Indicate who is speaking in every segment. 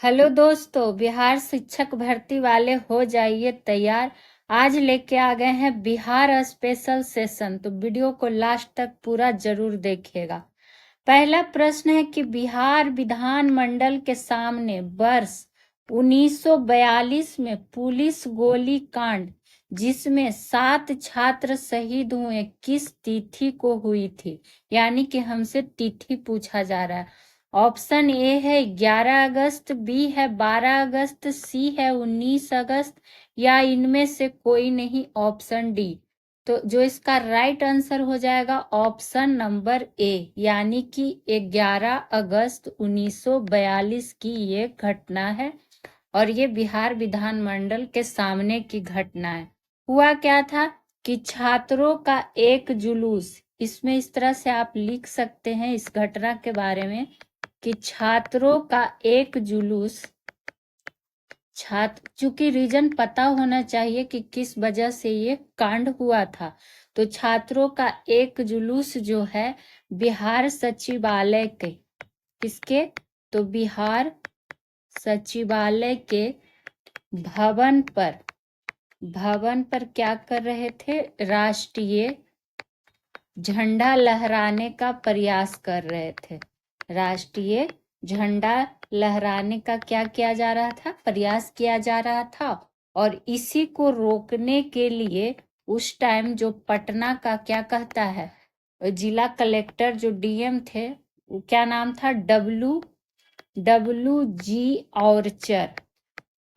Speaker 1: Hello दोस्तों, बिहार शिक्षक भर्ती वाले हो जाइए तैयार। आज लेके आ गए हैं बिहार स्पेशल सेशन, तो वीडियो को लास्ट तक पूरा जरूर देखिएगा। पहला प्रश्न है कि बिहार विधानमंडल के सामने वर्ष 1942 में पुलिस गोली कांड जिसमें 7 छात्र शहीद हुए किस तिथि को हुई थी। यानी कि हमसे तिथि पूछा जा रहा है। ऑप्शन ए है 11 अगस्त, बी है 12 अगस्त, सी है 19 अगस्त या इनमें से कोई नहीं, ऑप्शन डी। तो जो इसका राइट आंसर हो जाएगा ऑप्शन नंबर ए, यानी कि 11 अगस्त 1942 की ये घटना है और ये बिहार विधानमंडल के सामने की घटना है। हुआ क्या था कि छात्रों का एक जुलूस, इसमें इस तरह से आप लिख सकते हैं इस घटना के बारे में कि छात्रों का एक जुलूस, छात्र, चूंकि रीजन पता होना चाहिए कि किस वजह से ये कांड हुआ था, तो छात्रों का एक जुलूस जो है बिहार सचिवालय के, किसके, तो बिहार सचिवालय के भवन पर क्या कर रहे थे, राष्ट्रीय झंडा लहराने का प्रयास कर रहे थे। राष्ट्रीय झंडा लहराने का क्या किया जा रहा था, प्रयास किया जा रहा था। और इसी को रोकने के लिए उस टाइम जो पटना का क्या कहता है, जिला कलेक्टर जो डीएम थे, वो क्या नाम था, डब्लू जी ऑर्चर।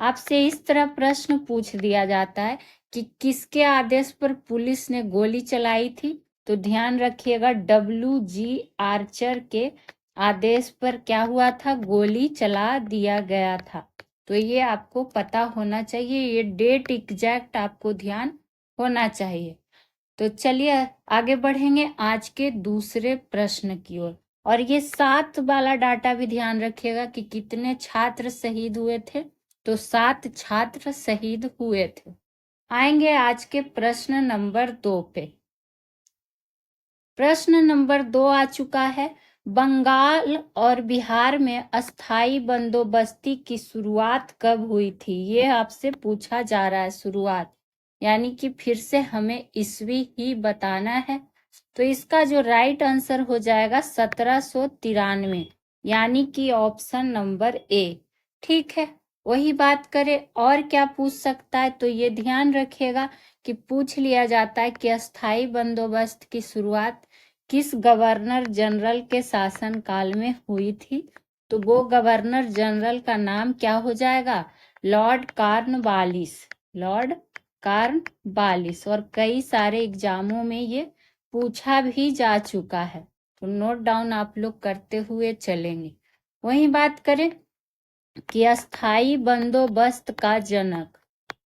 Speaker 1: आपसे इस तरह प्रश्न पूछ दिया जाता है कि किसके आदेश पर पुलिस ने गोली चलाई थी, तो ध्यान रखिएगा डब्लू जी आर्चर के आदेश पर क्या हुआ था, गोली चला दिया गया था। तो ये आपको पता होना चाहिए, ये डेट एग्जैक्ट आपको ध्यान होना चाहिए। तो चलिए आगे बढ़ेंगे आज के दूसरे प्रश्न की ओर। और ये 7 वाला डाटा भी ध्यान रखिएगा कि कितने छात्र शहीद हुए थे, तो 7 छात्र शहीद हुए थे। आएंगे आज के प्रश्न नंबर 2 पे। प्रश्न नंबर 2 आ चुका है, बंगाल और बिहार में अस्थाई बंदोबस्ती की शुरुआत कब हुई थी। ये आपसे पूछा जा रहा है शुरुआत, यानी कि फिर से हमें ईस्वी ही बताना है। तो इसका जो राइट आंसर हो जाएगा 1793, यानी कि ऑप्शन नंबर ए। ठीक है, वही बात करें और क्या पूछ सकता है, तो ये ध्यान रखिएगा कि पूछ लिया जाता है कि अस्थाई बंदोबस्त की शुरुआत किस गवर्नर जनरल के शासन काल में हुई थी, तो वो गवर्नर जनरल का नाम क्या हो जाएगा, लॉर्ड कॉर्नवालिस। लॉर्ड कॉर्नवालिस, और कई सारे एग्जामों में ये पूछा भी जा चुका है, तो नोट डाउन आप लोग करते हुए चलेंगे। वही बात करें कि अस्थाई बंदोबस्त का जनक,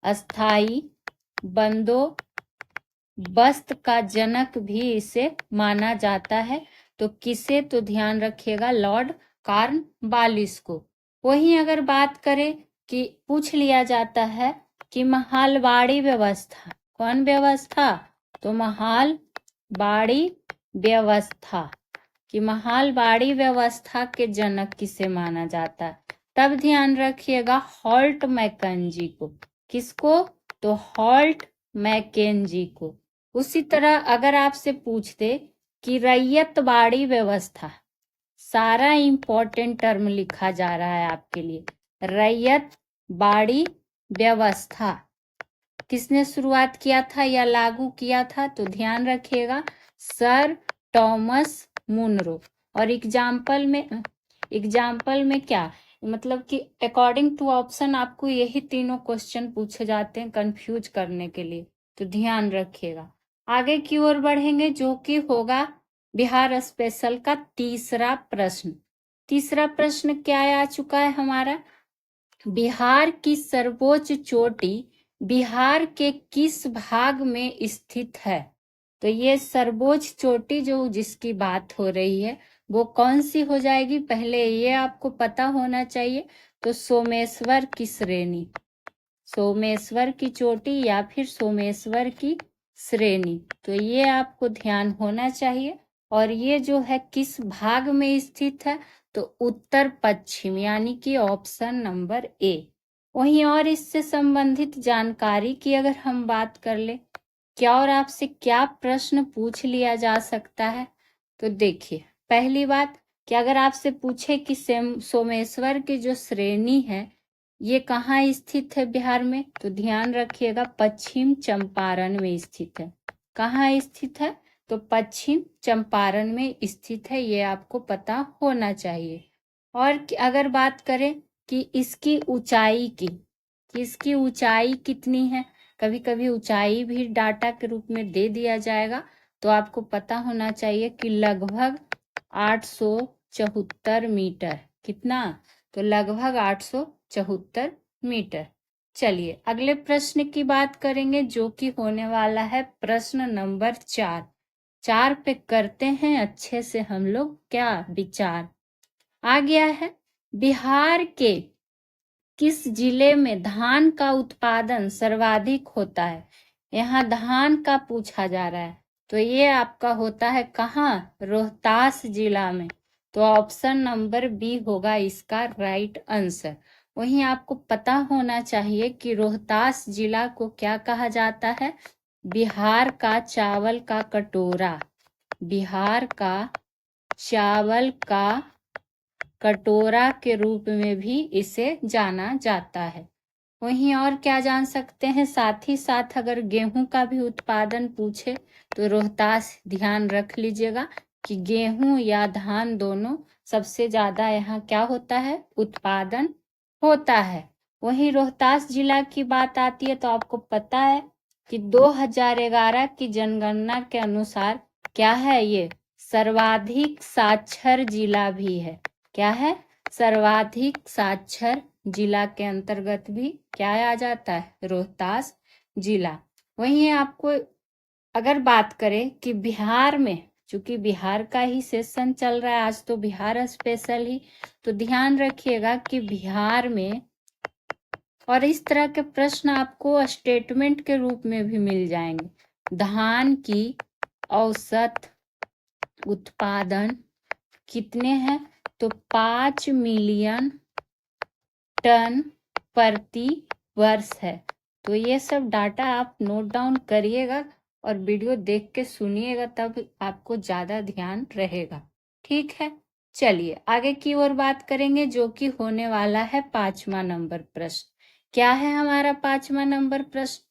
Speaker 1: अस्थाई बंदोबस्त का जनक भी इसे माना जाता है। तो किसे, तो ध्यान रखिएगा लॉर्ड कॉर्नवालिस को। वहीं अगर बात करें कि पूछ लिया जाता है कि महालवाड़ी व्यवस्था, कौन व्यवस्था, तो महालवाड़ी व्यवस्था, कि महालवाड़ी व्यवस्था के जनक किसे माना जाता है, तब ध्यान रखिएगा हॉल्ट मैकेंजी को। किसको, तो हॉल्ट मैकेंजी को। उसी तरह अगर आपसे पूछते कि रैयतवाड़ी व्यवस्था, सारा इंपॉर्टेंट टर्म लिखा जा रहा है आपके लिए, रैयतवाड़ी व्यवस्था किसने शुरुआत किया था या लागू किया था, तो ध्यान रखिएगा सर टॉमस मुनरो। और एग्जाम्पल में क्या मतलब कि अकॉर्डिंग टू ऑप्शन आपको यही तीनों क्वेश्चन पूछे जाते हैं कंफ्यूज करने के लिए, तो ध्यान रखिएगा। आगे की ओर बढ़ेंगे जो कि होगा बिहार स्पेशल का तीसरा प्रश्न। तीसरा प्रश्न क्या आ चुका है हमारा, बिहार की सर्वोच्च चोटी बिहार के किस भाग में स्थित है। तो ये सर्वोच्च चोटी जो जिसकी बात हो रही है वो कौन सी हो जाएगी, पहले ये आपको पता होना चाहिए। तो सोमेश्वर की श्रेणी, सोमेश्वर की चोटी या फिर सोमेश्वर की श्रेणी, तो ये आपको ध्यान होना चाहिए। और ये जो है किस भाग में स्थित है, तो उत्तर पश्चिम यानी कि ऑप्शन नंबर ए। वहीं और इससे संबंधित जानकारी की अगर हम बात कर ले, क्या और आपसे क्या प्रश्न पूछ लिया जा सकता है, तो देखिए पहली बात कि अगर आपसे पूछे कि सोमेश्वर की जो श्रेणी है ये कहाँ स्थित है बिहार में, तो ध्यान रखिएगा पश्चिम चंपारण में स्थित है। कहाँ स्थित है, तो पश्चिम चंपारण में स्थित है, ये आपको पता होना चाहिए। और अगर बात करें कि इसकी ऊंचाई की, कि इसकी ऊंचाई कितनी है, कभी कभी ऊंचाई भी डाटा के रूप में दे दिया जाएगा, तो आपको पता होना चाहिए कि लगभग 874 मीटर। कितना, तो लगभग 874 मीटर। चलिए अगले प्रश्न की बात करेंगे जो कि होने वाला है प्रश्न नंबर 4 पे करते हैं अच्छे से हम लोग क्या विचार। आ गया है, बिहार के किस जिले में धान का उत्पादन सर्वाधिक होता है। यहाँ धान का पूछा जा रहा है, तो ये आपका होता है कहाँ, रोहतास जिला में। तो ऑप्शन नंबर बी होगा इसका राइट आंसर। वहीं आपको पता होना चाहिए कि रोहतास जिला को क्या कहा जाता है, बिहार का चावल का कटोरा। बिहार का चावल का कटोरा के रूप में भी इसे जाना जाता है। वहीं और क्या जान सकते हैं, साथ ही साथ अगर गेहूं का भी उत्पादन पूछे तो रोहतास ध्यान रख लीजिएगा कि गेहूं या धान दोनों सबसे ज्यादा यहाँ क्या होता है, उत्पादन होता है। वहीं रोहतास जिला की बात आती है तो आपको पता है कि 2011 की जनगणना के अनुसार क्या है, ये सर्वाधिक साक्षर जिला भी है। क्या है, सर्वाधिक साक्षर जिला के अंतर्गत भी क्या आ जाता है, रोहतास जिला। वहीं आपको अगर बात करें कि बिहार में, चूंकि बिहार का ही सेशन चल रहा है आज, तो बिहार स्पेशल ही, तो ध्यान रखिएगा कि बिहार में, और इस तरह के प्रश्न आपको स्टेटमेंट के रूप में भी मिल जाएंगे, धान की औसत उत्पादन कितने हैं, तो 5 मिलियन टन प्रति वर्ष है। तो ये सब डाटा आप नोट डाउन करिएगा और वीडियो देख के सुनिएगा, तब आपको ज्यादा ध्यान रहेगा। ठीक है, चलिए आगे की ओर बात करेंगे जो कि होने वाला है 5वां नंबर प्रश्न। क्या है हमारा 5वां नंबर प्रश्न,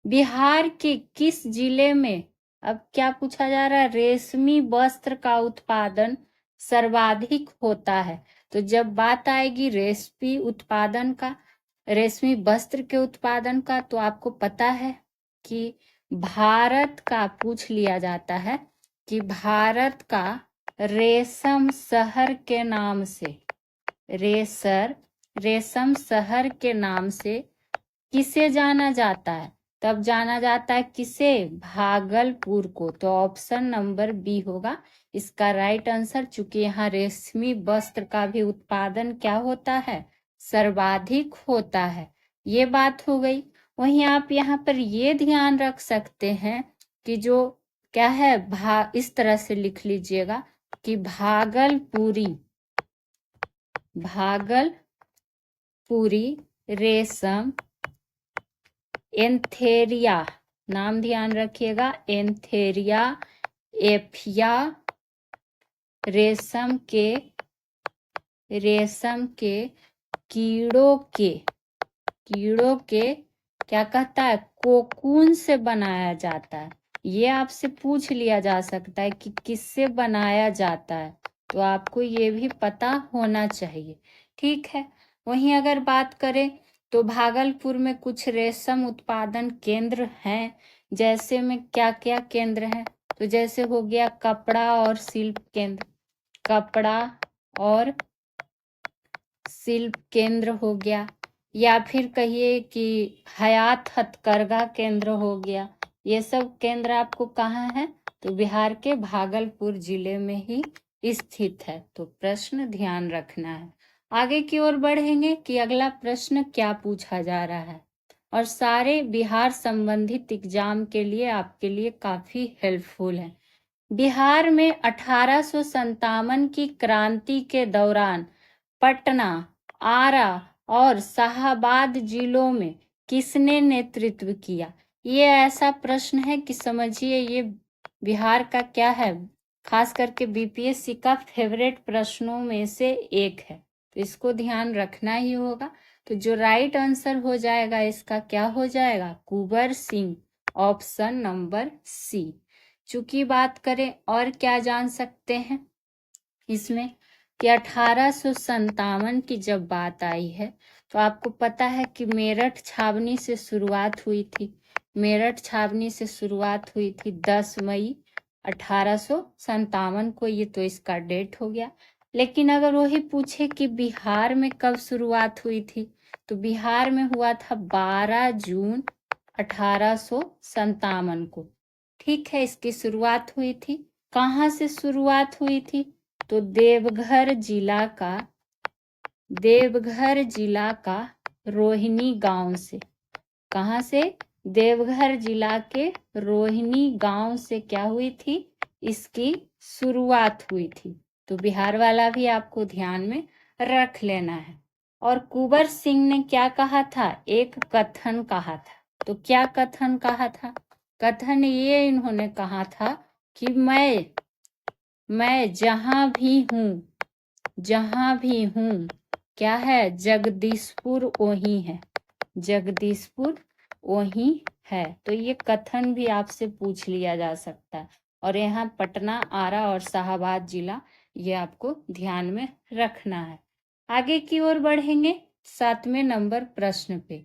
Speaker 1: बिहार के किस जिले में, अब क्या पूछा जा रहा है, रेशमी वस्त्र का उत्पादन सर्वाधिक होता है। तो जब बात आएगी रेशमी उत्पादन का, रेशमी वस्त्र के उत्पादन का, तो आपको पता है कि भारत का पूछ लिया जाता है कि भारत का रेशम शहर के नाम से, रेशम शहर के नाम से किसे जाना जाता है, तब जाना जाता है किसे, भागलपुर को। तो ऑप्शन नंबर बी होगा इसका राइट आंसर, चूंकि यहाँ रेशमी वस्त्र का भी उत्पादन क्या होता है, सर्वाधिक होता है। ये बात हो गई। वहीं आप यहाँ पर ये ध्यान रख सकते हैं कि जो क्या है, इस तरह से लिख लीजिएगा कि भागलपुरी रेशम एंथेरिया, नाम ध्यान रखिएगा, एंथेरिया एफिया रेशम के कीड़ों के क्या कहता है, कोकून से बनाया जाता है। ये आपसे पूछ लिया जा सकता है कि किससे बनाया जाता है, तो आपको ये भी पता होना चाहिए। ठीक है, वहीं अगर बात करें तो भागलपुर में कुछ रेशम उत्पादन केंद्र हैं, जैसे में क्या क्या केंद्र हैं, तो जैसे हो गया कपड़ा और शिल्प केंद्र, कपड़ा और शिल्प केंद्र हो गया, या फिर कहिए कि हयात हथकरघा केंद्र हो गया। ये सब केंद्र आपको कहाँ है, तो बिहार के भागलपुर जिले में ही स्थित है। तो प्रश्न ध्यान रखना है। आगे की ओर बढ़ेंगे कि अगला प्रश्न क्या पूछा जा रहा है, और सारे बिहार संबंधित एग्जाम के लिए आपके लिए काफी हेल्पफुल है। बिहार में 1857 की क्रांति के दौरान पटना, आरा और शाहाबाद जिलों में किसने नेतृत्व किया? ये ऐसा प्रश्न है कि समझिए ये बिहार का क्या है, खास करके बीपीएससी का फेवरेट प्रश्नों में से एक है, तो इसको ध्यान रखना ही होगा। तो जो राइट आंसर हो जाएगा इसका क्या हो जाएगा? Kunwar Singh, option number C. चूंकि बात करें और क्या जान सकते हैं इसमें कि 1857 की जब बात आई है तो आपको पता है कि मेरठ छावनी से शुरुआत हुई थी। मेरठ छावनी से शुरुआत हुई थी 10 मई 1857 को, ये तो इसका डेट हो गया। लेकिन अगर वही पूछे कि बिहार में कब शुरुआत हुई थी तो बिहार में हुआ था 12 जून 1857 को। ठीक है, इसकी शुरुआत हुई थी। कहाँ से शुरुआत हुई थी? तो देवघर जिला का रोहिणी गांव से। कहाँ से? देवघर जिला के रोहिणी गांव से क्या हुई थी? इसकी शुरुआत हुई थी। तो बिहार वाला भी आपको ध्यान में रख लेना है। और कुंवर सिंह ने क्या कहा था? एक कथन कहा था। तो क्या कथन कहा था? कथन ये इन्होंने कहा था कि मैं जहां भी हूँ क्या है? जगदीशपुर वही है, जगदीशपुर वही है। तो ये कथन भी आपसे पूछ लिया जा सकता है। और यहाँ पटना, आरा और शाहाबाद जिला ये आपको ध्यान में रखना है। आगे की ओर बढ़ेंगे 7वें नंबर प्रश्न पे।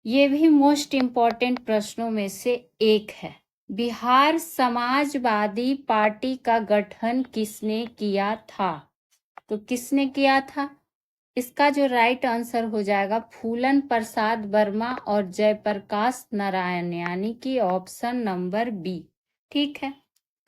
Speaker 1: ये भी मोस्ट इम्पॉर्टेंट प्रश्नों में से एक है। बिहार समाजवादी पार्टी का गठन किसने किया था? तो किसने किया था? इसका जो राइट आंसर हो जाएगा फूलन प्रसाद वर्मा और जयप्रकाश नारायण, यानी कि ऑप्शन नंबर बी। ठीक है।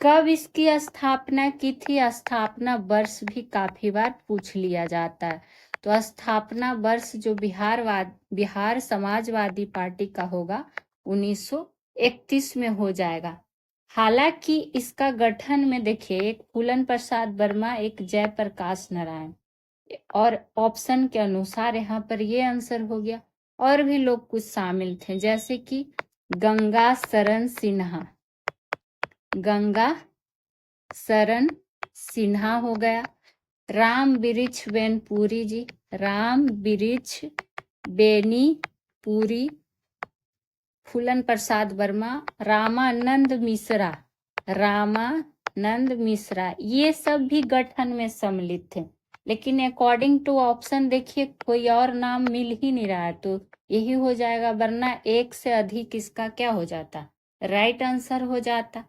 Speaker 1: कब इसकी स्थापना की थी? स्थापना वर्ष भी काफी बार पूछ लिया जाता है। तो स्थापना वर्ष जो बिहार समाजवादी पार्टी का होगा 1931 में हो जाएगा। हालांकि इसका गठन में देखिए एक फूलन प्रसाद वर्मा, एक जयप्रकाश नारायण, और ऑप्शन के अनुसार यहाँ पर ये आंसर हो गया। और भी लोग कुछ शामिल थे जैसे कि गंगा शरण सिन्हा हो गया, राम वृक्ष बेनीपुरी जी, राम वृक्ष बेनीपुरी, फूलन प्रसाद वर्मा, रामानंद मिश्रा, ये सब भी गठन में सम्मिलित थे। लेकिन अकॉर्डिंग टू ऑप्शन देखिए कोई और नाम मिल ही नहीं रहा है, तो यही हो जाएगा, वरना एक से अधिक इसका क्या हो जाता? राइट आंसर हो जाता।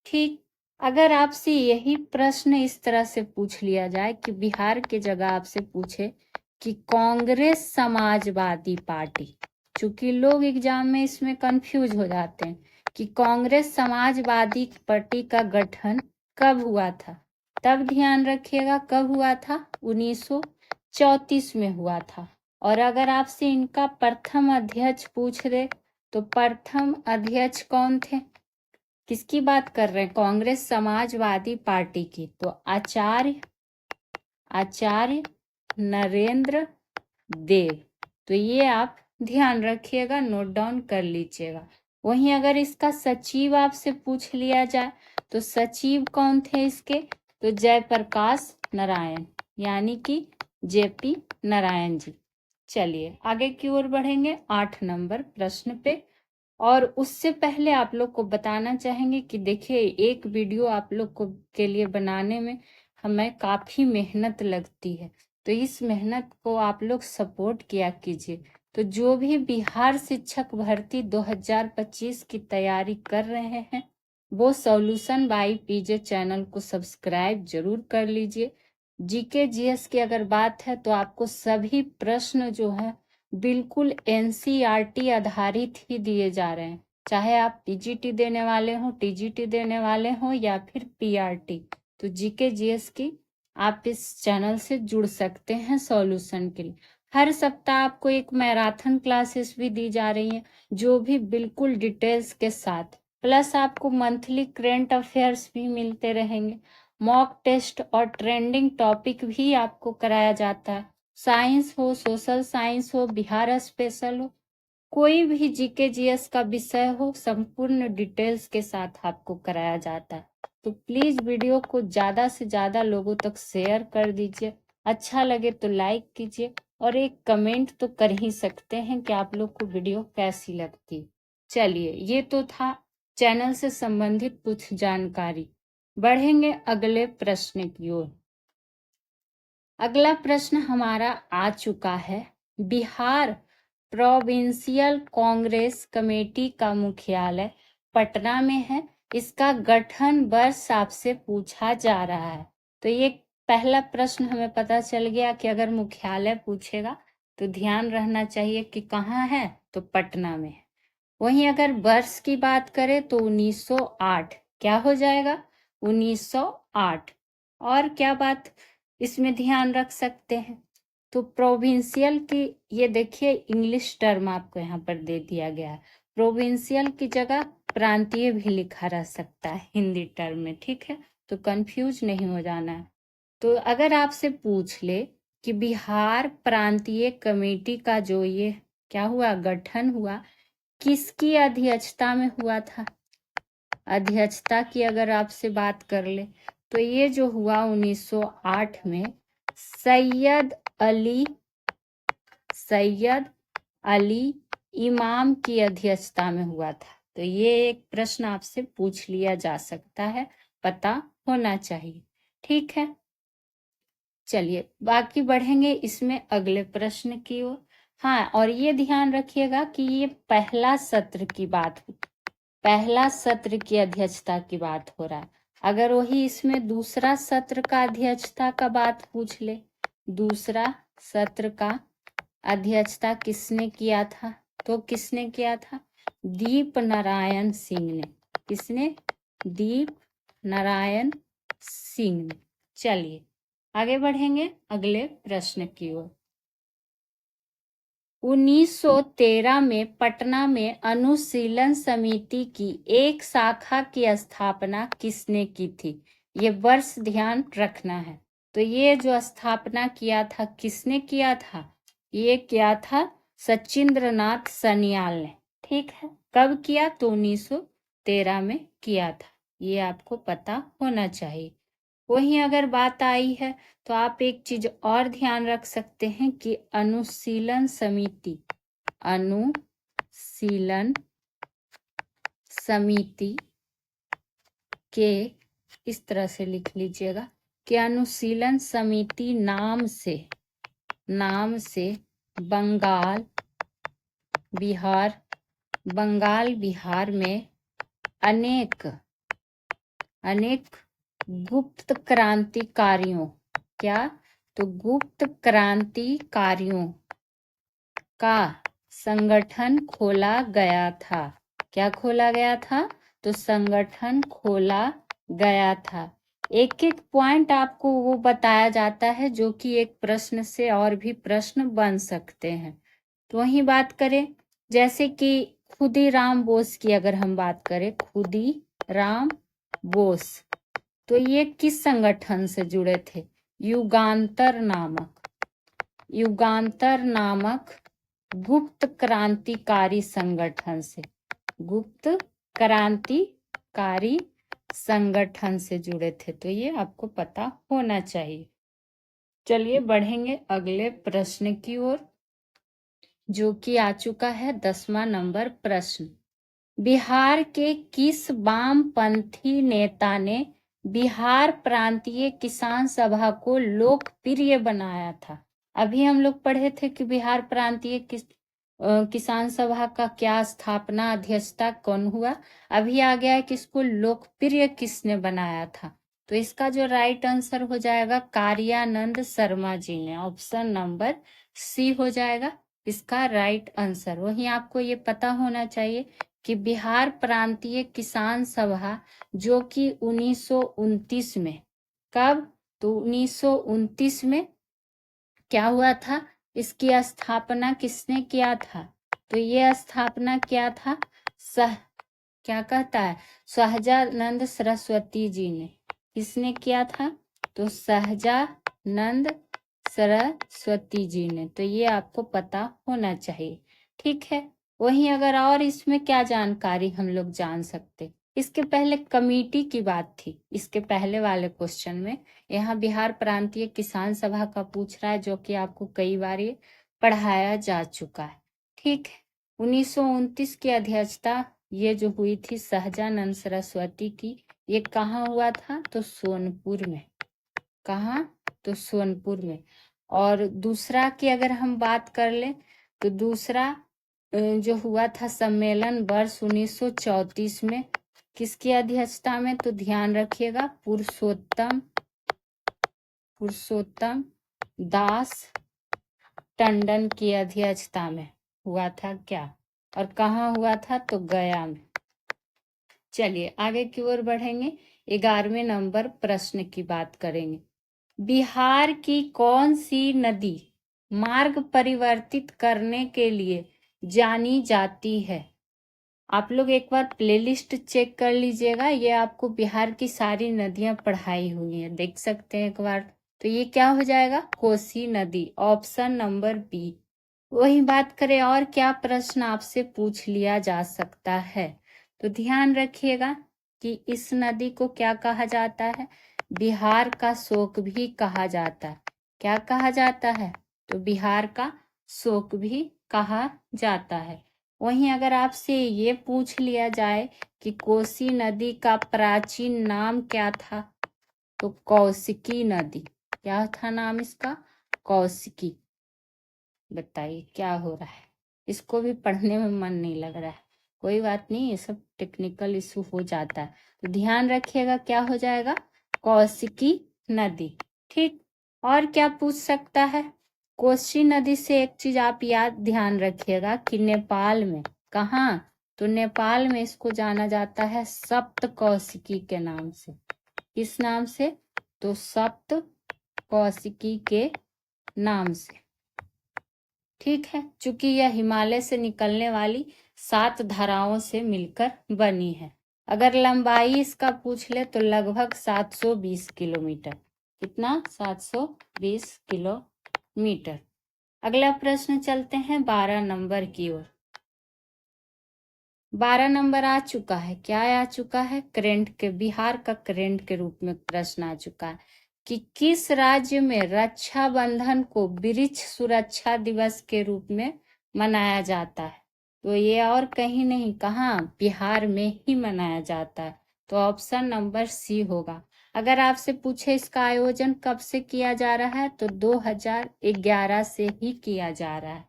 Speaker 1: ठीक, अगर आपसे यही प्रश्न इस तरह से पूछ लिया जाए कि बिहार के जगह आपसे पूछे कि कांग्रेस समाजवादी पार्टी, चूंकि लोग एग्जाम में इसमें कंफ्यूज हो जाते हैं कि कांग्रेस समाजवादी पार्टी का गठन कब हुआ था, तब ध्यान रखिएगा कब हुआ था? 1934 में हुआ था। और अगर आपसे इनका प्रथम अध्यक्ष पूछ दे तो प्रथम अध्यक्ष कौन थे? किसकी बात कर रहे हैं? कांग्रेस समाजवादी पार्टी की। तो आचार्य नरेंद्र देव। तो ये आप ध्यान रखिएगा, नोट डाउन कर लीजिएगा। वहीं अगर इसका सचिव आपसे पूछ लिया जाए तो सचिव कौन थे इसके? तो जयप्रकाश नारायण, यानी कि जेपी नारायण जी। चलिए आगे की ओर बढ़ेंगे 8 नंबर प्रश्न पे। और उससे पहले आप लोग को बताना चाहेंगे कि देखिए एक वीडियो आप लोग को के लिए बनाने में हमें काफी मेहनत लगती है, तो इस मेहनत को आप लोग सपोर्ट किया कीजिए। तो जो भी बिहार शिक्षक भर्ती 2025 की तैयारी कर रहे हैं वो सॉल्यूशन बाय पीजे चैनल को सब्सक्राइब जरूर कर लीजिए। जीके जीएस की अगर बात है तो आपको सभी प्रश्न जो है बिल्कुल एनसीईआरटी आधारित ही दिए जा रहे हैं, चाहे आप टीजीटी देने वाले हो, टीजीटी देने वाले हो या फिर पीआरटी। तो जीके जीएस की आप इस चैनल से जुड़ सकते हैं सॉल्यूशन के लिए। हर सप्ताह आपको एक मैराथन क्लासेस भी दी जा रही हैं जो भी बिल्कुल डिटेल्स के साथ प्लस आपको मंथली करंट अफेयर्स भी मिलते रहेंगे, मॉक टेस्ट और ट्रेंडिंग टॉपिक भी आपको कराया जाता है। साइंस हो, सोशल साइंस हो, बिहार स्पेशल हो, कोई भी जीके जीएस का विषय हो, संपूर्ण डिटेल्स के साथ आपको कराया जाता है। तो प्लीज वीडियो को ज्यादा से ज्यादा लोगों तक शेयर कर दीजिए, अच्छा लगे तो लाइक कीजिए और एक कमेंट तो कर ही सकते हैं कि आप लोग को वीडियो कैसी लगती। चलिए, ये तो था चैनल से संबंधित कुछ जानकारी। बढ़ेंगे अगले प्रश्न की ओर। अगला प्रश्न हमारा आ चुका है। बिहार प्रोविंशियल कांग्रेस कमेटी का मुख्यालय पटना में है। इसका गठन वर्ष आपसे पूछा जा रहा है। तो ये पहला प्रश्न हमें पता चल गया कि अगर मुख्यालय पूछेगा तो ध्यान रहना चाहिए कि कहाँ है, तो पटना में है। वहीं अगर वर्ष की बात करें तो 1908 क्या हो जाएगा, 1908। और क्या बात इसमें ध्यान रख सकते हैं, तो प्रोविंशियल की, ये देखिए इंग्लिश टर्म आपको यहाँ पर दे दिया गया है। प्रोविंशियल की जगह प्रांतीय भी लिखा रह सकता है हिंदी टर्म में, ठीक है, तो कंफ्यूज नहीं हो जाना है। तो अगर आपसे पूछ ले कि बिहार प्रांतीय कमेटी का जो ये क्या हुआ, गठन हुआ, किसकी अध्यक्षता में हुआ था, अध्यक्षता की अगर आपसे बात कर ले तो ये जो हुआ 1908 में सैयद अली इमाम की अध्यक्षता में हुआ था। तो ये एक प्रश्न आपसे पूछ लिया जा सकता है, पता होना चाहिए, ठीक है। चलिए बाकी बढ़ेंगे इसमें अगले प्रश्न की ओर। हाँ, और ये ध्यान रखिएगा कि ये पहला सत्र की बात, पहला सत्र की अध्यक्षता की बात हो रहा है। अगर वही इसमें दूसरा सत्र का अध्यक्षता का बात पूछ ले, दूसरा सत्र का अध्यक्षता किसने किया था, तो किसने किया था, दीप नारायण सिंह ने। किसने, दीप नारायण सिंह ने। चलिए आगे बढ़ेंगे अगले प्रश्न की ओर। 1913 में पटना में अनुशीलन समिति की एक शाखा की स्थापना किसने की थी, ये वर्ष ध्यान रखना है। तो ये जो स्थापना किया था किसने किया था, ये किया था सचिंद्रनाथ सन्याल ने, ठीक है। कब किया, तो 1913 में किया था, ये आपको पता होना चाहिए। वहीं अगर बात आई है तो आप एक चीज और ध्यान रख सकते हैं कि अनुशीलन समिति के इस तरह से लिख लीजिएगा कि अनुशीलन समिति नाम से बंगाल बिहार में अनेक गुप्त क्रांतिकारियों, क्या, तो गुप्त क्रांतिकारियों का संगठन खोला गया था। क्या खोला गया था, तो संगठन खोला गया था। एक एक पॉइंट आपको वो बताया जाता है जो कि एक प्रश्न से और भी प्रश्न बन सकते हैं। तो वही बात करें, जैसे कि खुदीराम बोस की अगर हम बात करें, खुदीराम बोस, तो ये किस संगठन से जुड़े थे, युगांतर नामक गुप्त क्रांतिकारी संगठन से, गुप्त क्रांतिकारी संगठन से जुड़े थे। तो ये आपको पता होना चाहिए। चलिए बढ़ेंगे अगले प्रश्न की ओर, जो कि आ चुका है 10वां नंबर प्रश्न। बिहार के किस वामपंथी नेता ने बिहार प्रांतीय किसान सभा को लोकप्रिय बनाया था। अभी हम लोग पढ़े थे कि बिहार प्रांतीय किसान सभा का क्या स्थापना अध्यक्षता कौन हुआ। अभी आ गया है कि इसको लोकप्रिय किसने बनाया था, तो इसका जो राइट आंसर हो जाएगा कार्यानंद शर्मा जी ने। ऑप्शन नंबर सी हो जाएगा इसका राइट आंसर। वहीं आपको ये पता होना चाहिए कि बिहार प्रांतीय किसान सभा जो कि 1929 में, कब, तो 1929 में क्या हुआ था, इसकी स्थापना किसने किया था, तो ये स्थापना किया था क्या कहता है? सहजानंद सरस्वती जी ने। किसने किया था? तो सहजानंद सरस्वती जी ने। तो ये आपको पता होना चाहिए, ठीक है। वहीं अगर और इसमें क्या जानकारी हम लोग जान सकते, इसके पहले कमेटी की बात थी, इसके पहले वाले क्वेश्चन में। यहाँ बिहार प्रांतीय किसान सभा का पूछ रहा है, जो कि आपको कई बार ये पढ़ाया जा चुका है, ठीक है। 1929 की अध्यक्षता ये जो हुई थी सहजानंद सरस्वती की, ये कहाँ हुआ था? तो सोनपुर में। कहाँ? तो सोनपुर में। और दूसरा की अगर हम बात कर ले, तो दूसरा जो हुआ था सम्मेलन वर्ष 1934 में, किसकी अध्यक्षता में? तो ध्यान रखिएगा, पुरुषोत्तम दास टंडन की अध्यक्षता में हुआ था। क्या? और कहाँ हुआ था? तो गया में। चलिए आगे की ओर बढ़ेंगे। 11वें नंबर प्रश्न की बात करेंगे। बिहार की कौन सी नदी मार्ग परिवर्तित करने के लिए जानी जाती है? आप लोग एक बार प्लेलिस्ट चेक कर लीजिएगा, ये आपको बिहार की सारी नदियां पढ़ाई हुई हैं, देख सकते हैं एक बार। तो ये क्या हो जाएगा? कोसी नदी, ऑप्शन नंबर बी। वही बात करें और क्या प्रश्न आपसे पूछ लिया जा सकता है, तो ध्यान रखिएगा कि इस नदी को क्या कहा जाता है? बिहार का शोक भी कहा जाता है। क्या कहा जाता है? तो बिहार का शोक भी कहा जाता है। वहीं अगर आपसे ये पूछ लिया जाए कि कोसी नदी का प्राचीन नाम क्या था, तो कौशिकी नदी। क्या था नाम इसका? कौशिकी। बताइए क्या हो रहा है? इसको भी पढ़ने में मन नहीं लग रहा है, कोई बात नहीं, ये सब टेक्निकल इशू हो जाता है। तो ध्यान रखिएगा क्या हो जाएगा? कौशिकी नदी, ठीक। और क्या पूछ सकता है? कोसी नदी से एक चीज आप याद ध्यान रखिएगा कि नेपाल में, कहाँ? तो नेपाल में इसको जाना जाता है सप्त कौशिकी के नाम से। किस नाम से? तो सप्त कौशिकी के नाम से, ठीक है। चूंकि यह हिमालय से निकलने वाली 7 धाराओं से मिलकर बनी है। अगर लंबाई इसका पूछ ले तो लगभग 720 किलोमीटर। कितना? 720 किलोमीटर। अगला प्रश्न चलते हैं 12 नंबर की ओर। 12 नंबर आ चुका है, क्या आ चुका है? करंट के, बिहार का करंट के रूप में प्रश्न आ चुका है कि किस राज्य में रक्षाबंधन को वृक्ष सुरक्षा दिवस के रूप में मनाया जाता है? तो ये और कहीं नहीं, कहाँ? बिहार में ही मनाया जाता है। तो ऑप्शन नंबर सी होगा। अगर आपसे पूछे इसका आयोजन कब से किया जा रहा है, तो 2011 से ही किया जा रहा है।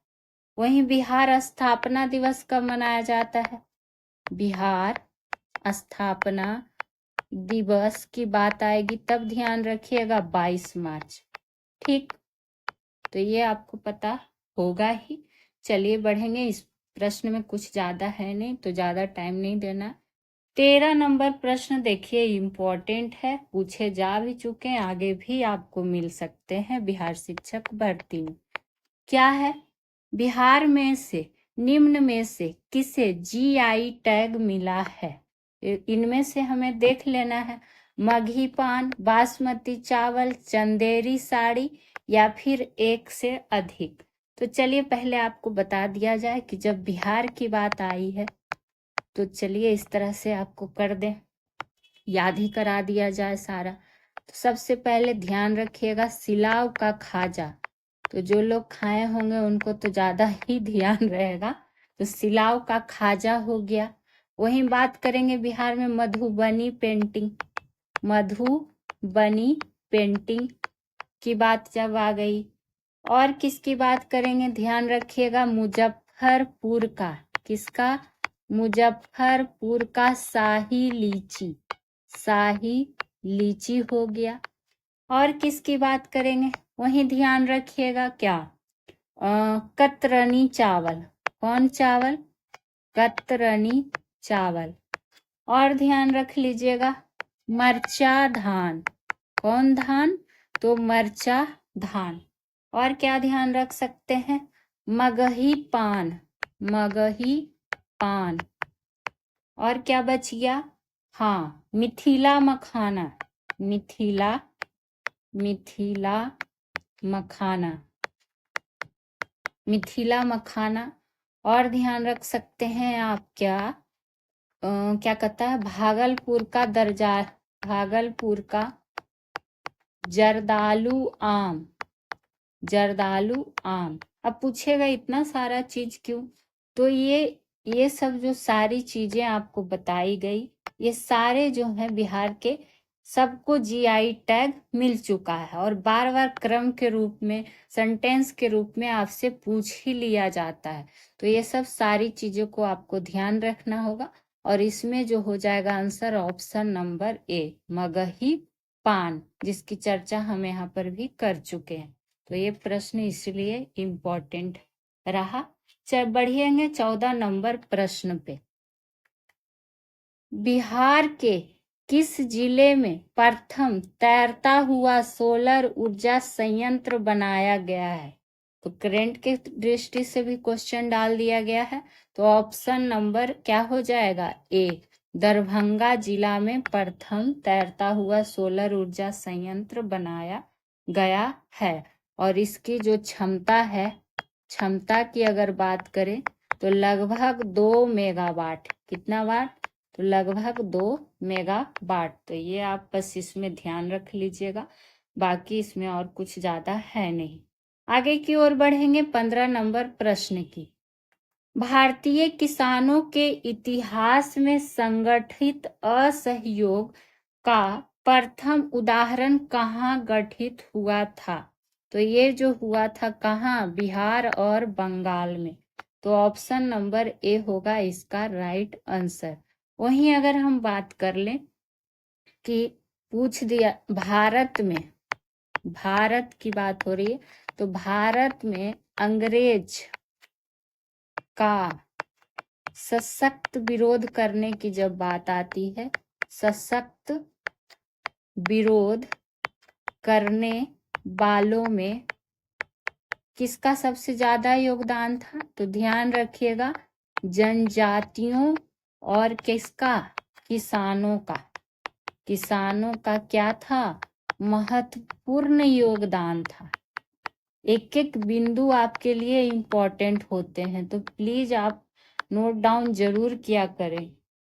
Speaker 1: वहीं बिहार स्थापना दिवस कब मनाया जाता है? बिहार स्थापना दिवस की बात आएगी तब ध्यान रखिएगा 22 मार्च, ठीक। तो ये आपको पता होगा ही। चलिए बढ़ेंगे, इस प्रश्न में कुछ ज्यादा है नहीं तो ज्यादा टाइम नहीं देना। 13 नंबर प्रश्न देखिए, इम्पोर्टेंट है, पूछे जा भी चुके हैं, आगे भी आपको मिल सकते हैं बिहार शिक्षक भर्ती में। क्या है? बिहार में से निम्न में से किसे जीआई टैग मिला है? इनमें से हमें देख लेना है। मगही पान, बासमती चावल, चंदेरी साड़ी, या फिर एक से अधिक। तो चलिए पहले आपको बता दिया जाए कि जब बिहार की बात आई है, तो चलिए इस तरह से आपको कर दें, याद ही करा दिया जाए सारा। तो सबसे पहले ध्यान रखिएगा सिलाव का खाजा। तो जो लोग खाए होंगे उनको तो ज्यादा ही ध्यान रहेगा। तो सिलाव का खाजा हो गया। वहीं बात करेंगे बिहार में मधुबनी पेंटिंग। मधुबनी पेंटिंग की बात जब आ गई, और किसकी बात करेंगे? ध्यान रखिएगा मुजफ्फरपुर का। किसका? मुजफ्फरपुर का शाही लीची। शाही लीची हो गया। और किसकी बात करेंगे? वहीं ध्यान रखिएगा क्या? कतरनी चावल। कौन चावल? कतरनी चावल। और ध्यान रख लीजिएगा मरचा धान। कौन धान? तो मरचा धान। और क्या ध्यान रख सकते हैं? मगही पान। मगही पान। और क्या बच गया? हाँ, मिथिला मखाना, मिथिला, मिथिला मखाना, मिथिला मखाना। और ध्यान रख सकते हैं आप क्या कहता है, भागलपुर का दर्जा, भागलपुर का जर्दालू आम, जर्दालू आम। अब पूछेगा इतना सारा चीज क्यों? तो ये सब जो सारी चीजें आपको बताई गई, ये सारे जो है बिहार के, सबको जीआई टैग मिल चुका है और बार बार क्रम के रूप में, सेंटेंस के रूप में आपसे पूछ ही लिया जाता है। तो ये सब सारी चीजों को आपको ध्यान रखना होगा। और इसमें जो हो जाएगा answer option number A, Magahi पान, जिसकी चर्चा हम यहाँ पर भी कर चुके हैं। तो ये प्रश्न इसलिए इम्पोर्टेंट रहा। बढ़ेंगे 14 नंबर प्रश्न पे। बिहार के किस जिले में प्रथम तैरता हुआ सोलर ऊर्जा संयंत्र बनाया गया है? तो करंट के दृष्टि से भी क्वेश्चन डाल दिया गया है। तो ऑप्शन नंबर क्या हो जाएगा? ए, दरभंगा जिला में प्रथम तैरता हुआ सोलर ऊर्जा संयंत्र बनाया गया है। और इसकी जो क्षमता है, क्षमता की अगर बात करें तो लगभग 2 मेगावाट। कितना वाट? तो लगभग 2 मेगावाट। तो ये आप बस इसमें ध्यान रख लीजिएगा, बाकी इसमें और कुछ ज्यादा है नहीं। आगे की ओर बढ़ेंगे 15 नंबर प्रश्न की। भारतीय किसानों के इतिहास में संगठित असहयोग का प्रथम उदाहरण कहाँ गठित हुआ था? तो ये जो हुआ था कहाँ? बिहार और बंगाल में। तो ऑप्शन नंबर ए होगा इसका राइट आंसर। वहीं अगर हम बात कर लें कि पूछ दिया भारत में, भारत की बात हो रही है, तो भारत में अंग्रेज का सशक्त विरोध करने की जब बात आती है, सशक्त विरोध करने वालों में किसका सबसे ज्यादा योगदान था? तो ध्यान रखिएगा, जनजातियों और किसका? किसानों का। किसानों का क्या था? महत्वपूर्ण योगदान था। एक एक बिंदु आपके लिए इम्पोर्टेंट होते हैं, तो प्लीज आप नोट डाउन जरूर किया करें।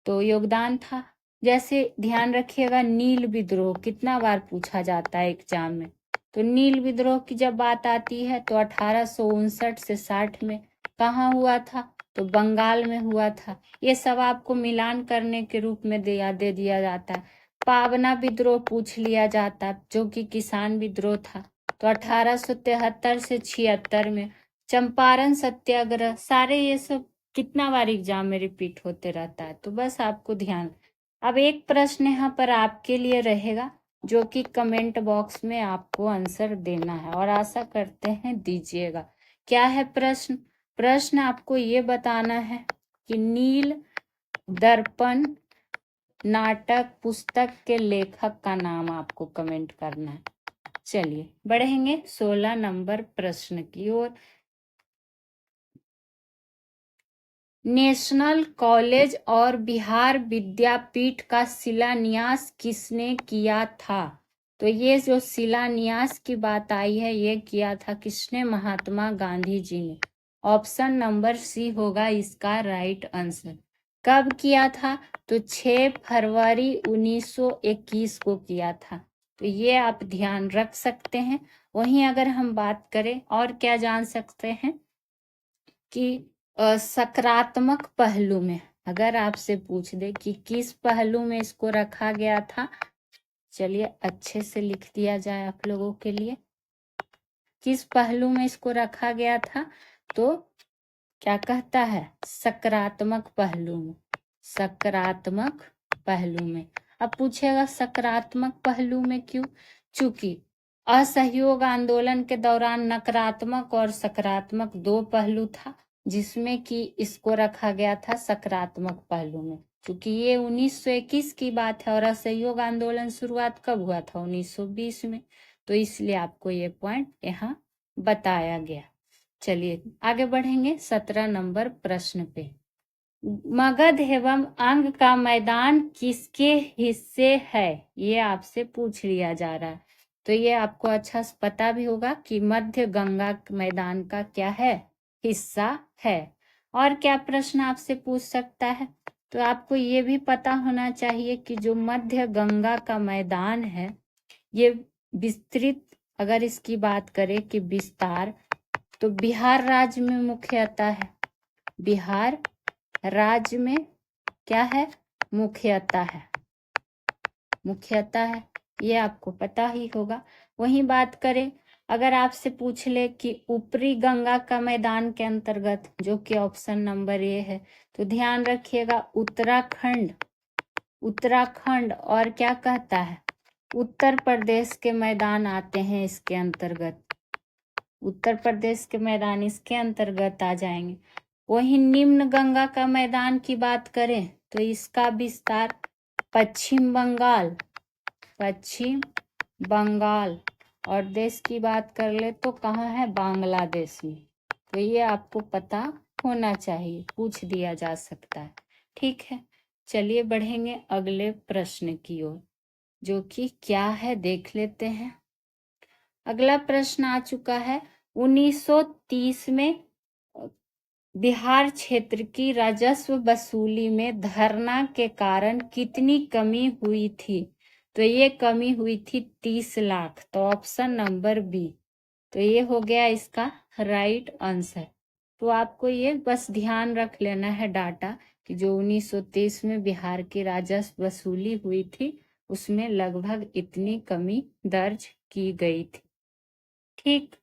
Speaker 1: तो योगदान था, जैसे ध्यान रखिएगा, नील विद्रोह कितना बार पूछा जाता है एग्जाम में। तो नील विद्रोह की जब बात आती है तो 1859 से 60 में कहाँ हुआ था? तो बंगाल में हुआ था। ये सब आपको मिलान करने के रूप में दे दिया जाता है। पावना विद्रोह पूछ लिया जाता, जो कि किसान विद्रोह था, तो 1873 से 76 में। चंपारण सत्याग्रह, सारे ये सब कितना बार एग्जाम में रिपीट होते रहता है। तो बस आपको ध्यान। अब एक प्रश्न यहाँ पर आपके लिए रहेगा, जो कि कमेंट बॉक्स में आपको आंसर देना है, और आशा करते हैं दीजिएगा। क्या है प्रश्न? प्रश्न आपको ये बताना है कि नील दर्पण नाटक पुस्तक के लेखक का नाम आपको कमेंट करना है। चलिए बढ़ेंगे 16 नंबर प्रश्न की ओर। नेशनल कॉलेज और बिहार विद्यापीठ का शिलान्यास किसने किया था? तो ये जो शिलान्यास की बात आई है, ये किया था किसने? महात्मा गांधी जी ने। ऑप्शन नंबर सी होगा इसका राइट आंसर। कब किया था? तो 6 फरवरी 1921 को किया था। तो ये आप ध्यान रख सकते हैं। वहीं अगर हम बात करें और क्या जान सकते हैं कि सकारात्मक पहलू में, अगर आपसे पूछ दे कि किस पहलू में इसको रखा गया था, चलिए अच्छे से लिख दिया जाए आप लोगों के लिए, किस पहलू में इसको रखा गया था? तो क्या कहता है? सकारात्मक पहलू में, सकारात्मक पहलू में। अब पूछेगा सकारात्मक पहलू में क्यों? चूंकि असहयोग आंदोलन के दौरान नकारात्मक और सकारात्मक 2 पहलू था, जिसमें कि इसको रखा गया था सकारात्मक पहलू में। क्योंकि ये 1921 की बात है और असहयोग आंदोलन शुरुआत कब हुआ था? 1920 में। तो इसलिए आपको ये पॉइंट यहाँ बताया गया। चलिए आगे बढ़ेंगे 17 नंबर प्रश्न पे। मगध एवं अंग का मैदान किसके हिस्से है, ये आपसे पूछ लिया जा रहा है। तो ये आपको अच्छा से पता भी होगा कि मध्य गंगा मैदान का क्या है, हिस्सा है। और क्या प्रश्न आपसे पूछ सकता है, तो आपको ये भी पता होना चाहिए कि जो मध्य गंगा का मैदान है ये विस्तृत, अगर इसकी बात करें कि विस्तार, तो बिहार राज्य में मुख्यतः है। बिहार राज्य में क्या है, मुख्यतः है, ये आपको पता ही होगा। वहीं बात करें, अगर आपसे पूछ ले कि ऊपरी गंगा का मैदान के अंतर्गत, जो कि ऑप्शन नंबर ए है, तो ध्यान रखिएगा उत्तराखंड और क्या कहता है, उत्तर प्रदेश के मैदान आते हैं इसके अंतर्गत। उत्तर प्रदेश के मैदान इसके अंतर्गत आ जाएंगे। वहीं निम्न गंगा का मैदान की बात करें तो इसका विस्तार पश्चिम बंगाल और देश की बात कर ले तो कहाँ है, बांग्लादेश में। तो ये आपको पता होना चाहिए, पूछ दिया जा सकता है। ठीक है, चलिए बढ़ेंगे अगले प्रश्न की ओर, जो कि क्या है देख लेते हैं। अगला प्रश्न आ चुका है, 1930 में बिहार क्षेत्र की राजस्व वसूली में धरना के कारण कितनी कमी हुई थी, तो ये कमी हुई थी 30 लाख, तो ऑप्शन नंबर बी। तो ये हो गया इसका राइट आंसर। तो आपको ये बस ध्यान रख लेना है डाटा कि जो 1930 में बिहार की राजस्व वसूली हुई थी उसमें लगभग इतनी कमी दर्ज की गई थी। ठीक,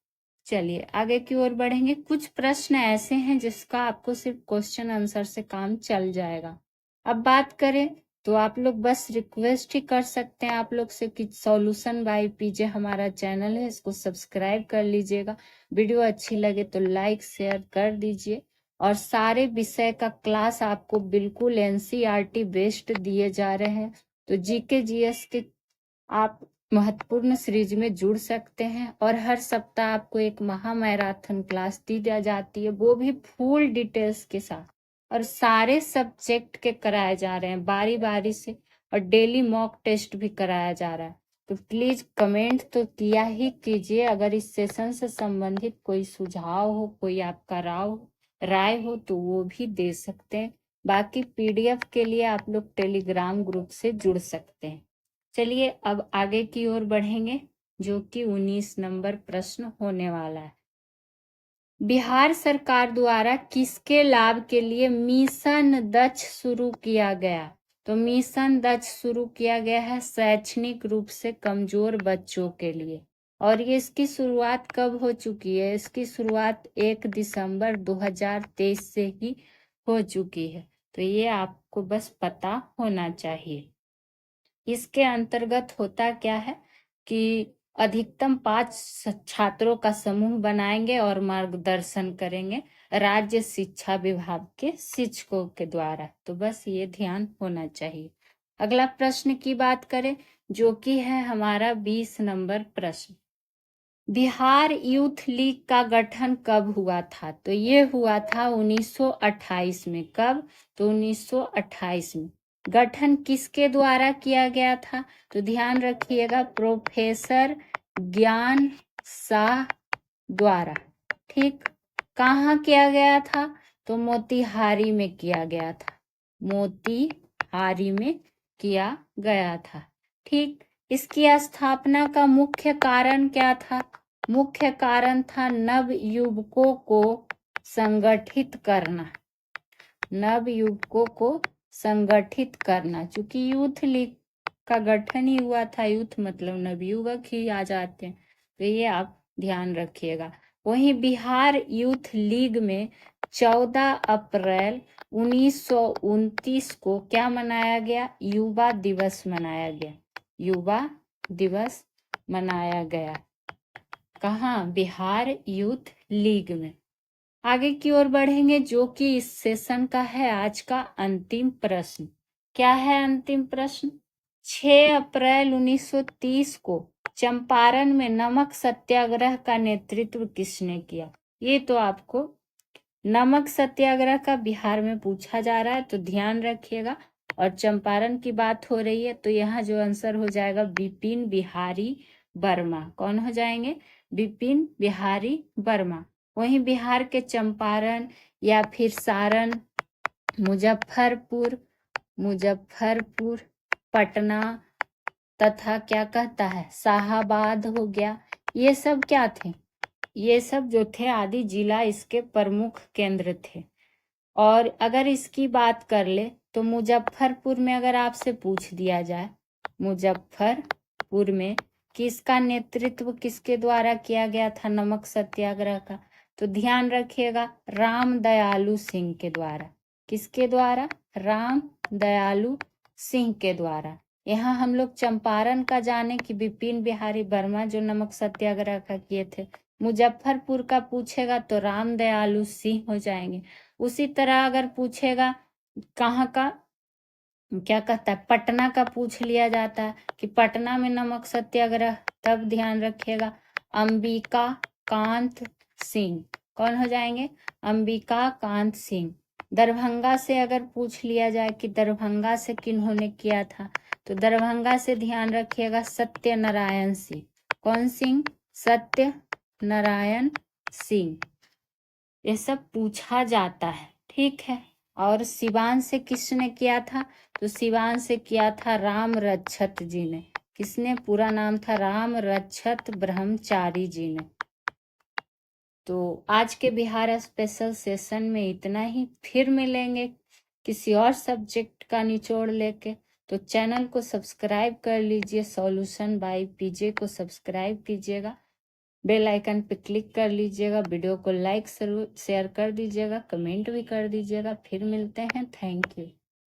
Speaker 1: चलिए आगे की ओर बढ़ेंगे। कुछ प्रश्न ऐसे हैं जिसका आपको सिर्फ क्वेश्चन आंसर से काम चल जाएगा। अब बात करें तो आप लोग बस रिक्वेस्ट ही कर सकते हैं आप लोग से कि सॉल्यूशन बाय पीजे हमारा चैनल है, इसको सब्सक्राइब कर लीजिएगा। वीडियो अच्छी लगे तो लाइक शेयर कर दीजिए। और सारे विषय का क्लास आपको बिल्कुल एनसीईआरटी बेस्ड दिए जा रहे हैं। तो जीके जीएस के आप महत्वपूर्ण सीरीज में जुड़ सकते हैं। और हर सप्ताह आपको एक महा मैराथन क्लास दी जाती है, वो भी फुल डिटेल्स के साथ, और सारे सब्जेक्ट के कराए जा रहे हैं बारी बारी से, और डेली मॉक टेस्ट भी कराया जा रहा है। तो प्लीज कमेंट तो किया ही कीजिए, अगर इस सेशन से संबंधित कोई सुझाव हो, कोई आपका राय हो तो वो भी दे सकते हैं। बाकी पीडीएफ के लिए आप लोग टेलीग्राम ग्रुप से जुड़ सकते हैं। चलिए अब आगे की ओर बढ़ेंगे, जो कि 19 नंबर प्रश्न होने वाला है। बिहार सरकार द्वारा किसके लाभ के लिए मिशन दक्ष शुरू किया गया, तो मिशन दक्ष शुरू किया गया है शैक्षणिक रूप से कमजोर बच्चों के लिए। और ये इसकी शुरुआत कब हो चुकी है, इसकी शुरुआत 1 दिसंबर 2023 से ही हो चुकी है। तो ये आपको बस पता होना चाहिए। इसके अंतर्गत होता क्या है कि अधिकतम 5 छात्रों का समूह बनाएंगे और मार्गदर्शन करेंगे राज्य शिक्षा विभाग के शिक्षकों के द्वारा। तो बस ये ध्यान होना चाहिए। अगला प्रश्न की बात करें, जो कि है हमारा 20 नंबर प्रश्न। बिहार यूथ लीग का गठन कब हुआ था, तो ये हुआ था 1928 में। कब, तो 1928 में। गठन किसके द्वारा किया गया था, तो ध्यान रखिएगा प्रोफेसर ज्ञान शाह द्वारा। ठीक, कहाँ किया गया था, तो मोतिहारी में किया गया था, मोतिहारी में किया गया था। ठीक, इसकी स्थापना का मुख्य कारण क्या था, मुख्य कारण था नव युवकों को संगठित करना, नव युवकों को संगठित करना। चूंकि यूथ लीग का गठन ही हुआ था, यूथ मतलब नवयुवक ही आ जाते हैं, तो ये आप ध्यान रखिएगा। वहीं बिहार यूथ लीग में 14 अप्रैल 1929 को क्या मनाया गया, युवा दिवस मनाया गया, युवा दिवस मनाया गया। कहाँ, बिहार यूथ लीग में। आगे की ओर बढ़ेंगे, जो कि इस सेशन का है आज का अंतिम प्रश्न। क्या है अंतिम प्रश्न, 6 अप्रैल 1930 को चंपारण में नमक सत्याग्रह का नेतृत्व किसने किया, ये तो आपको नमक सत्याग्रह का बिहार में पूछा जा रहा है तो ध्यान रखिएगा। और चंपारण की बात हो रही है तो यहाँ जो आंसर हो जाएगा बिपिन बिहारी वर्मा। कौन हो जाएंगे? बिपिन बिहारी वर्मा। वहीं बिहार के चंपारण या फिर सारण, मुजफ्फरपुर, पटना तथा क्या कहता है शाहाबाद हो गया, ये सब क्या थे? ये सब जो थे आदि जिला इसके प्रमुख केंद्र थे। और अगर इसकी बात कर ले तो मुजफ्फरपुर में अगर आपसे पूछ दिया जाए मुजफ्फरपुर में किसका नेतृत्व किसके द्वारा किया गया था नमक सत्याग्रह का, तो ध्यान रखिएगा राम दयालु सिंह के द्वारा। किसके द्वारा? राम दयालु सिंह के द्वारा। यहाँ हम लोग चंपारण का जाने कि बिपिन बिहारी वर्मा जो नमक सत्याग्रह का किए थे। मुजफ्फरपुर का पूछेगा तो राम दयालु सिंह हो जाएंगे। उसी तरह अगर पूछेगा कहाँ का, क्या कहता है, पटना का पूछ लिया जाता है कि पटना में नमक सत्याग्रह, तब ध्यान रखिएगा अंबिका कांत सिंह। कौन हो जाएंगे? अंबिका कांत सिंह। दरभंगा से अगर पूछ लिया जाए कि दरभंगा से किन्होंने किया था, तो दरभंगा से ध्यान रखिएगा सत्यनारायण सिंह। कौन सिंह? सत्यनारायण सिंह। ये सब पूछा जाता है, ठीक है। और सिवान से किसने किया था? तो सिवान से किया था राम रक्षत जी ने। किसने? पूरा नाम था राम रक्षत ब्रह्मचारी जी ने। तो आज के बिहार स्पेशल सेशन में इतना ही। फिर मिलेंगे किसी और सब्जेक्ट का निचोड़ लेके। तो चैनल को सब्सक्राइब कर लीजिए, सॉल्यूशन बाय पीजे को सब्सक्राइब कीजिएगा, बेल आइकन पे क्लिक कर लीजिएगा, वीडियो को लाइक शेयर कर दीजिएगा, कमेंट भी कर दीजिएगा। फिर मिलते हैं। Thank you.